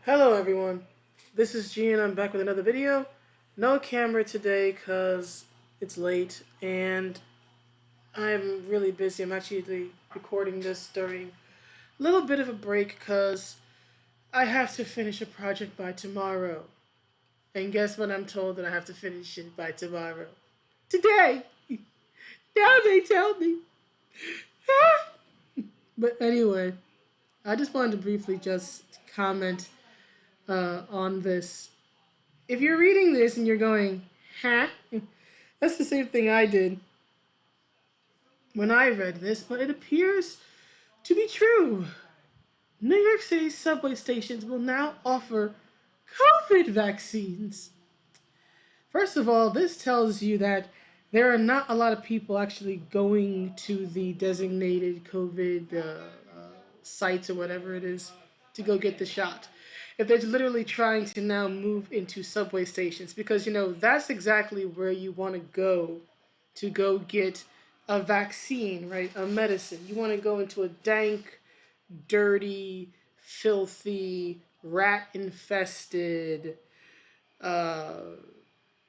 Hello everyone, this is G and I'm back with another video. No camera today because it's late and I'm really busy. I'm actually recording this during a little bit of a break because I have to finish a project by tomorrow. And guess what, I'm told that I have to finish it by tomorrow? Today! Now they tell me. But anyway, I just wanted to briefly just comment on this. If you're reading this and you're going, huh? That's the same thing I did when I read this, but it appears to be true. New York City subway stations will now offer COVID vaccines. First of all, this tells you that there are not a lot of people actually going to the designated COVID sites or whatever it is to go get the shot. If they're literally trying to now move into subway stations, because that's exactly where you want to go get a vaccine, right? A medicine. You want to go into a dank, dirty, filthy, rat infested uh,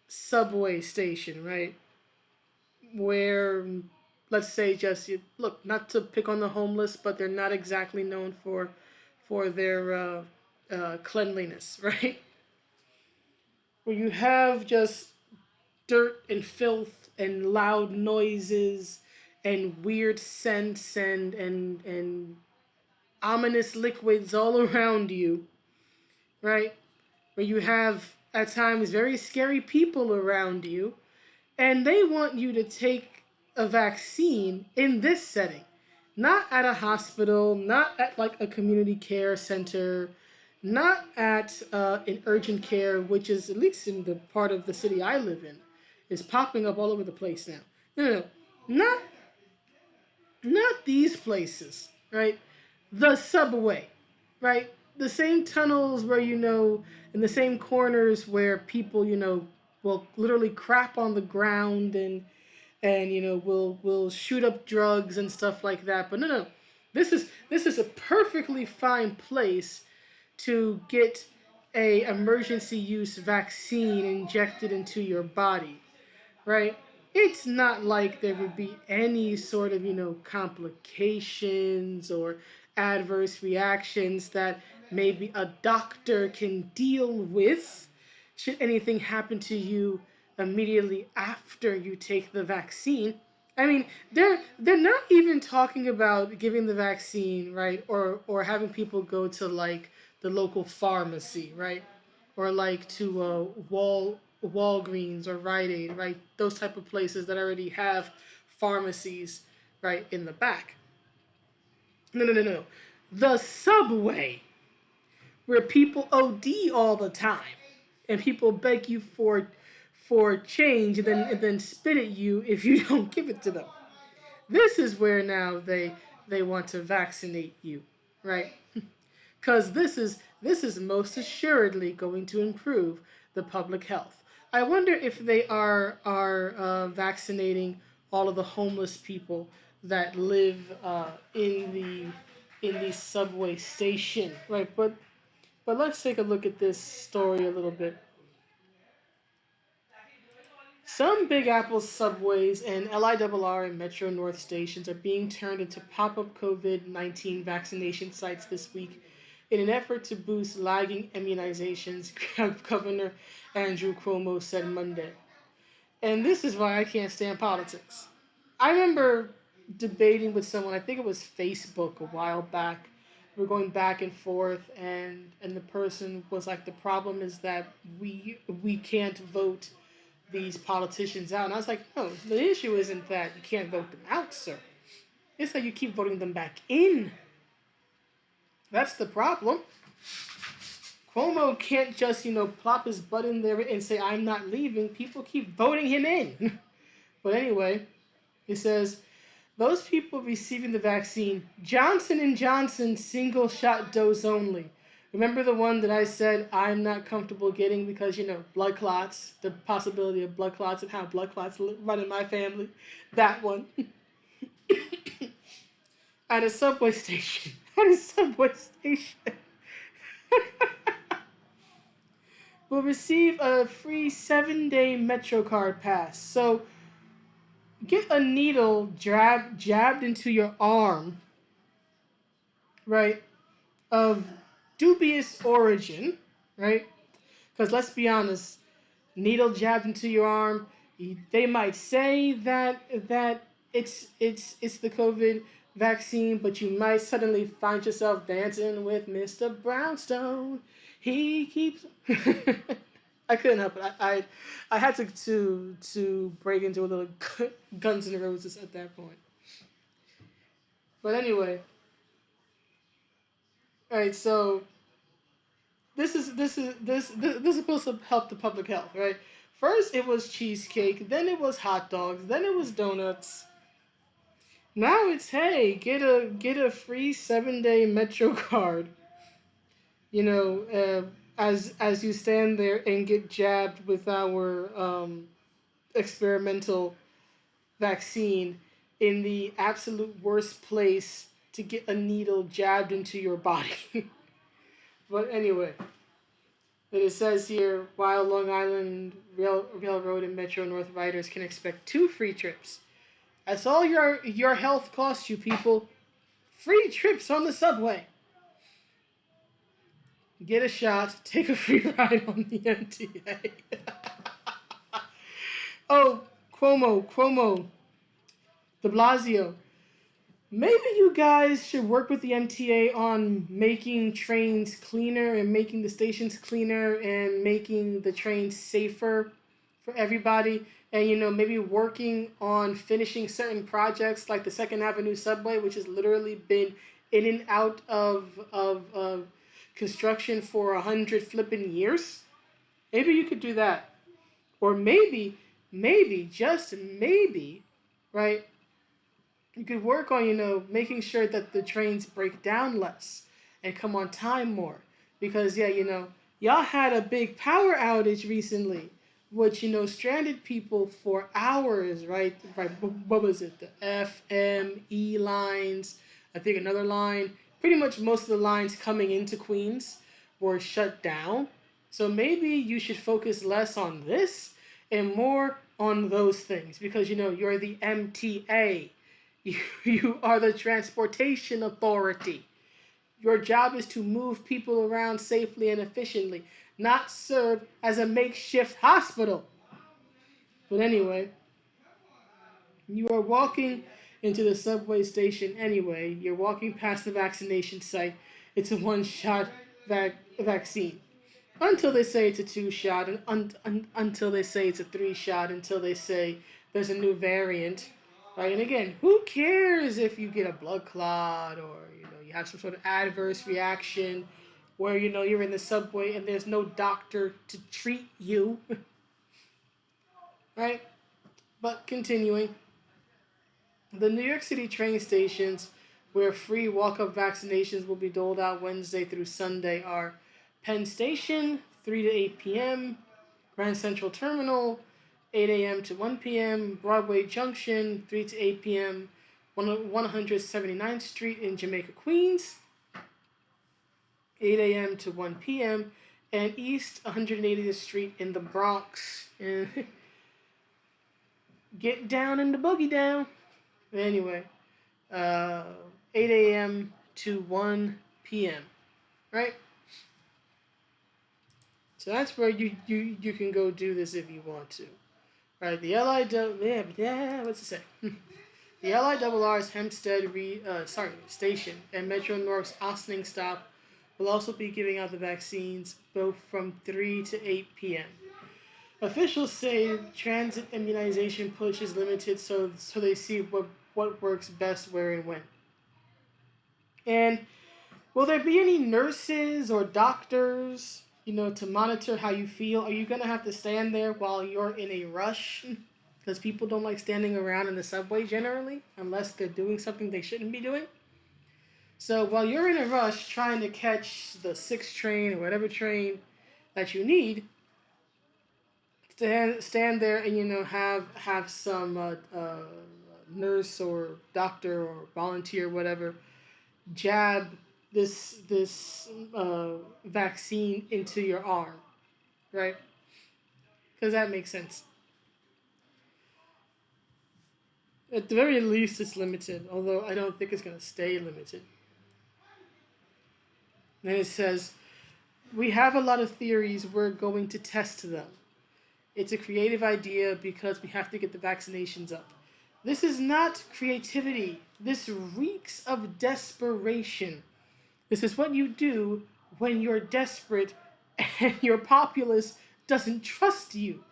subway station, right? Where, let's say, just look, not to pick on the homeless, but they're not exactly known for their cleanliness, right? Where you have just dirt and filth and loud noises and weird scents and ominous liquids all around you, right? Where you have at times very scary people around you, and they want you to take a vaccine in this setting, not at a hospital, not at like a community care center, not at an urgent care, which is, at least in the part of the city I live in, is popping up all over the place now. No, not not these places, right? The subway, right? The same tunnels where, in the same corners where people, will literally crap on the ground and will shoot up drugs and stuff like that. But no. This is a perfectly fine place to get a emergency use vaccine injected into your body, right? It's not like there would be any sort of, complications or adverse reactions that maybe a doctor can deal with should anything happen to you immediately after you take the vaccine. I mean, they're not even talking about giving the vaccine, right? Or having people go to like the local pharmacy, right? Or like to Walgreens or Rite Aid, right? Those type of places that already have pharmacies, right, in the back. No. The subway, where people OD all the time, and people beg you for change, and then spit at you if you don't give it to them. This is where now they want to vaccinate you, right? Because this is most assuredly going to improve the public health. I wonder if they are vaccinating all of the homeless people that live in the subway station, right? But let's take a look at this story a little bit. Some Big Apple subways and LIRR and Metro North stations are being turned into pop-up COVID-19 vaccination sites this week in an effort to boost lagging immunizations, Governor Andrew Cuomo said Monday. And this is why I can't stand politics. I remember debating with someone, I think it was Facebook a while back. We were going back and forth, and the person was like, the problem is that we can't vote these politicians out. And I was like, no, the issue isn't that you can't vote them out, sir. It's that you keep voting them back in. That's the problem. Cuomo can't just, plop his butt in there and say, I'm not leaving. People keep voting him in. But anyway, he says, those people receiving the vaccine, Johnson & Johnson single shot dose only. Remember the one that I said I'm not comfortable getting because, blood clots, the possibility of blood clots and how blood clots run in my family? That one. At a subway station. At a subway station. will receive a free 7-day Metro card pass. So get a needle jabbed into your arm, right, of dubious origin, right? Because let's be honest, needle jabbed into your arm, they might say that it's the COVID vaccine, but you might suddenly find yourself dancing with Mr. Brownstone. He keeps. I couldn't help it. I had to break into a little Guns N' Roses at that point. But anyway, all right. So this is supposed to help the public health, right? First it was cheesecake, then it was hot dogs, then it was donuts. Now it's, hey, get a free 7-day Metro card. You know, as you stand there and get jabbed with our experimental vaccine in the absolute worst place to get a needle jabbed into your body. But anyway, it says here, while Long Island Railroad and Metro North riders can expect 2 free trips. That's all your health costs you, people. Free trips on the subway. Get a shot, take a free ride on the MTA. Oh, Cuomo, de Blasio. Maybe you guys should work with the MTA on making trains cleaner and making the stations cleaner and making the trains safer for everybody. And, maybe working on finishing certain projects like the Second Avenue Subway, which has literally been in and out of construction for 100 flipping years. Maybe you could do that. Or maybe, just maybe, right? You could work on, making sure that the trains break down less and come on time more. Because, yeah, y'all had a big power outage recently, which, stranded people for hours, right? Right. What was it? The FME lines, I think another line. Pretty much most of the lines coming into Queens were shut down. So maybe you should focus less on this and more on those things. Because, you're the MTA. You are the transportation authority. Your job is to move people around safely and efficiently, not serve as a makeshift hospital. But anyway, you are walking into the subway station anyway. You're walking past the vaccination site. It's a one-shot vaccine. Until they say it's a 2-shot, and until they say it's a 3-shot, until they say there's a new variant. Right? And again, who cares if you get a blood clot or you have some sort of adverse reaction where you're in the subway and there's no doctor to treat you. Right? But continuing, the New York City train stations where free walk-up vaccinations will be doled out Wednesday through Sunday are Penn Station, 3 to 8 p.m., Grand Central Terminal, 8 a.m. to 1 p.m., Broadway Junction, 3 to 8 p.m., 179th Street in Jamaica, Queens, 8 a.m. to 1 p.m., and East 180th Street in the Bronx. Get down in the boogie down. Anyway, 8 a.m. to 1 p.m., right? So that's where you can go do this if you want to. Right, the what's it say? The LIRR's Hempstead station and Metro North's Ossining stop will also be giving out the vaccines both from 3 to 8 p.m. Officials say transit immunization push is limited, so they see what works best where and when. And will there be any nurses or doctors, to monitor how you feel? Are you going to have to stand there while you're in a rush? Because people don't like standing around in the subway generally, unless they're doing something they shouldn't be doing. So while you're in a rush trying to catch the 6th train or whatever train that you need, stand there and, have some nurse or doctor or volunteer, whatever, jab this vaccine into your arm, right? Because that makes sense. At the very least, it's limited, although I don't think it's going to stay limited. Then it says, we have a lot of theories, we're going to test them. It's a creative idea because we have to get the vaccinations up. This is not creativity. This reeks of desperation. This is what you do when you're desperate and your populace doesn't trust you.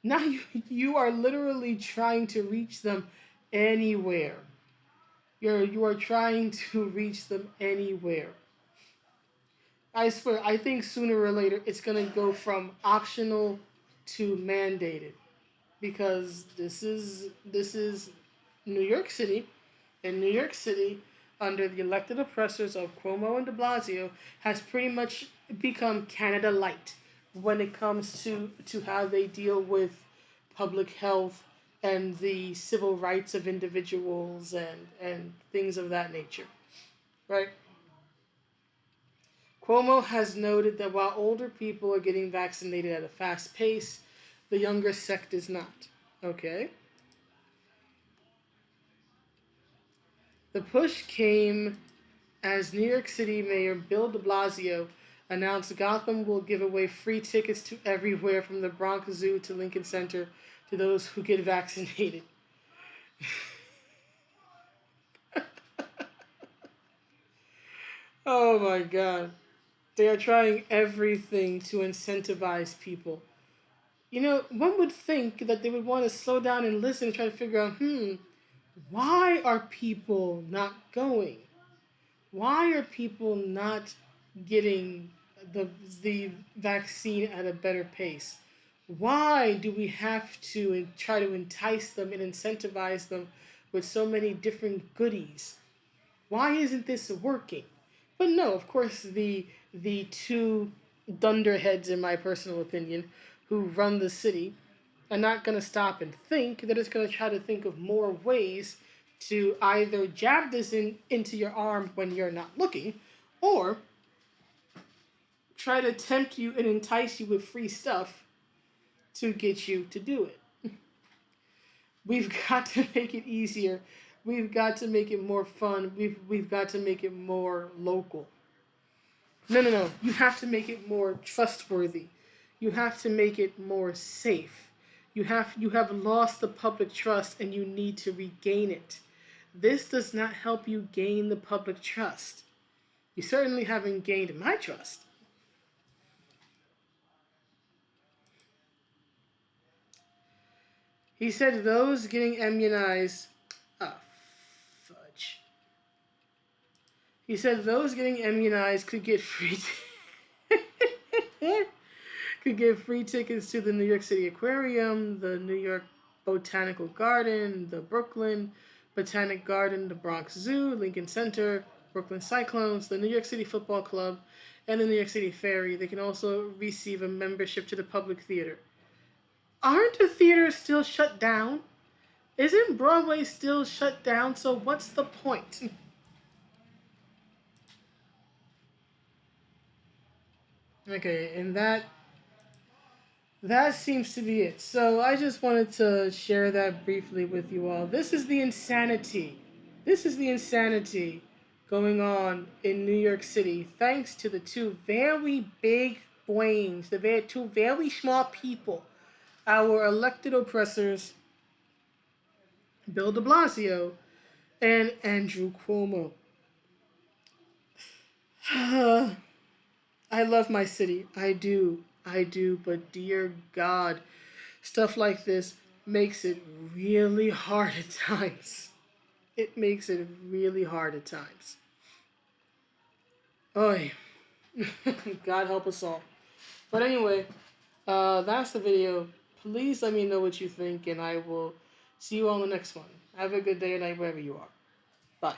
Now you are literally trying to reach them anywhere. You are trying to reach them anywhere. I swear, I think sooner or later it's gonna go from optional to mandated, because this is New York City. In New York City, under the elected oppressors of Cuomo and de Blasio, has pretty much become Canada light when it comes to how they deal with public health and the civil rights of individuals and things of that nature. Right? Cuomo has noted that while older people are getting vaccinated at a fast pace, the younger sect is not. Okay? The push came as New York City Mayor Bill de Blasio announced Gotham will give away free tickets to everywhere from the Bronx Zoo to Lincoln Center to those who get vaccinated. Oh my God. They are trying everything to incentivize people. You know, one would think that they would want to slow down and listen and try to figure out, why are people not going? Why are people not getting the vaccine at a better pace? Why do we have to try to entice them and incentivize them with so many different goodies? Why isn't this working? But no, of course, the two dunderheads, in my personal opinion, who run the city are not going to stop and think. They're just going to try to think of more ways to either jab this into your arm when you're not looking, or try to tempt you and entice you with free stuff to get you to do it. We've got to make it easier. We've got to make it more fun. We've got to make it more local. No. You have to make it more trustworthy. You have to make it more safe. You have lost the public trust and you need to regain it. This does not help you gain the public trust. You certainly haven't gained my trust. He said those getting immunized. Ah, fudge. He said those getting immunized could get free. Could get free tickets to the New York City Aquarium, the New York Botanical Garden, the Brooklyn Botanic Garden, the Bronx Zoo, Lincoln Center, Brooklyn Cyclones, the New York City Football Club, and the New York City Ferry. They can also receive a membership to the public theater. Aren't the theaters still shut down? Isn't Broadway still shut down? So what's the point? Okay, and that seems to be it. So I just wanted to share that briefly with you all. This is the insanity. This is the insanity going on in New York City, thanks to the two very big brains, two very smart people, our elected oppressors, Bill de Blasio and Andrew Cuomo. I love my city. I do. I do. But dear God, stuff like this makes it really hard at times. It makes it really hard at times. Oy. God help us all. But anyway, that's the video. Please let me know what you think, and I will see you on the next one. Have a good day or night wherever you are. Bye.